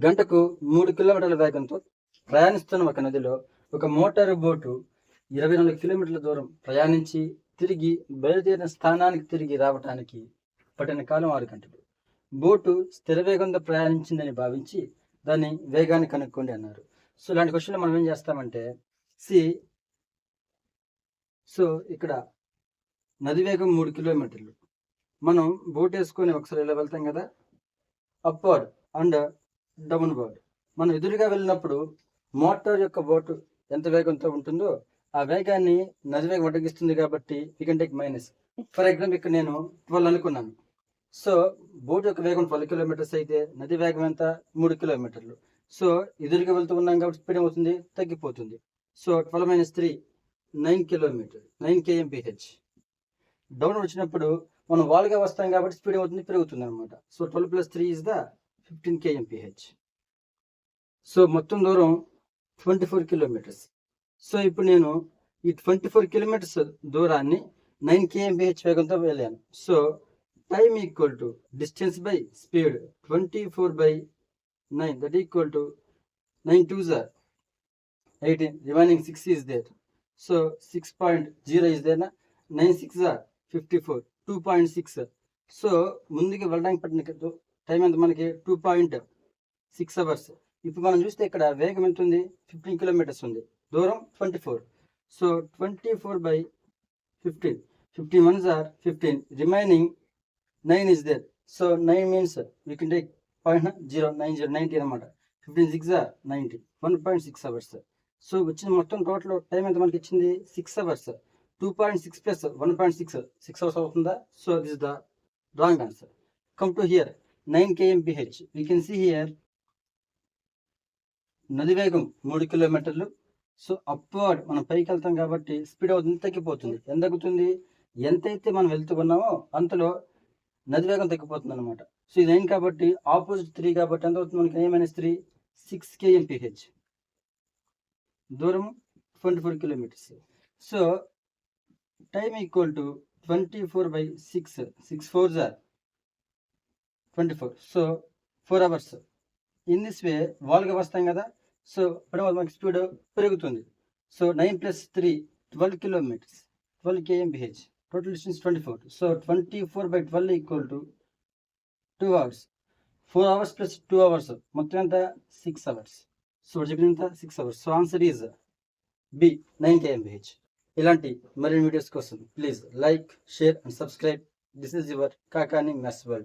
గంటకు 3 కిలోమీటర్ల వేగంతో ప్రయాణిస్తున్న ఒక నదిలో ఒక మోటారు బోటు 24 కిలోమీటర్ల దూరం ప్రయాణించి తిరిగి బయలుదేరిన స్థానానికి తిరిగి రావటానికి పట్టిన కాలం 6 గంటలు. బోటు స్థిర వేగంతో ప్రయాణించిందని భావించి దాని వేగాన్ని కనుక్కోండి అన్నారు. సో ఇలాంటి క్వశ్చన్లో మనం ఏం చేస్తామంటే ఇక్కడ నది వేగం 3 కిలోమీటర్లు. మనం బోట్ వేసుకొని ఒకసారి ఇలా వెళ్తాం కదా, అప్వర్డ్ అండ్ డౌన్వర్డ్. మనం ఎదురుగా వెళ్ళినప్పుడు మోటార్ యొక్క బోటు ఎంత వేగంతో ఉంటుందో ఆ వేగాన్ని నది వేగం అడ్డగిస్తుంది కాబట్టి we can take minus. For example ఇక్కడ నేను 12 అనుకున్నాను. సో బోట్ యొక్క వేగం 12 కిలోమీటర్స్ అయితే నది వేగం ఎంత 3 కిలోమీటర్లు. సో ఎదురుగా వెళ్తూ ఉన్నాం కాబట్టి స్పీడ్ ఏమవుతుంది, తగ్గిపోతుంది. So 12 - 3 9 kilometre 9 kmph. డౌన్ వచ్చినప్పుడు మనం వాల్గా వస్తాం కాబట్టి స్పీడ్ ఏమవుతుంది, పెరుగుతుంది అనమాట. So 12 + 3 is the 15 kmph. So మొత్తం దూరం 24 కిలోమీటర్స్. సో ఇప్పుడు నేను ఈ 24 కిలోమీటర్స్ దూరాన్ని 9 kmph వేగంతో వెళ్ళాను. So time equal to distance by speed 24/9, that equal to 9 2s are 18, remaining 6 is there. So 6.0 is there. 9 6s are 54, 2.6. So ముందుకు వెళ్ళడానికి పట్టిన టైం ఎంత మనకి 2.6 hours. ఇప్పుడు మనం చూస్తే ఇక్కడ వేగం ఎంత ఉంది, 15 కిలోమీటర్స్ ఉంది, దూరం 24. So 24/15, 15 1s are 15, remaining 9 is there. So 9 means we can take 0.090 90 అనమాట. 15 6s are 90, 1.6 hours. సో వచ్చిన మొత్తం టోటల్ టైం ఎంత మనకి ఇచ్చింది 6 hours. 2.6 + 1.6 6 hours అవుతుందా? So this is the wrong answer. Come to here 9 kmph. We can see here నది వేగం 3 కిలోమీటర్లు. సో అప్వర్డ్ మనం పైకి వెళ్తాం కాబట్టి స్పీడ్ అవుతుంది, తగ్గిపోతుంది. ఎంత తగ్గుతుంది, ఎంతైతే మనం వెళ్తూ ఉన్నామో అంతలో నది వేగం తగ్గిపోతుంది అనమాట. సో ఇది 9 కాబట్టి ఆపోజిట్ 3 కాబట్టి ఎంత అవుతుంది మనకి 9 - 3 6 kmph. దూరం 24 kilometres. So time equal to 24/6, 6 4s are 24. So 4 hours. In this way వాల్గా వస్తాం కదా, సో ఇప్పుడు మనకి స్పీడ్ పెరుగుతుంది. So 9 + 3 12 kilometres, 12 kmph. Total distance 24. So 24/12 equal to 2 hours. 4 hours + 2 hours మొత్తం ఎంత 6 hours. సో చెప్పినంత 6 hours. So answer is B 9 kmph. ఇలాంటి మరిన్ని వీడియోస్ కోసం please like, share and subscribe. This is your Kakani maths world.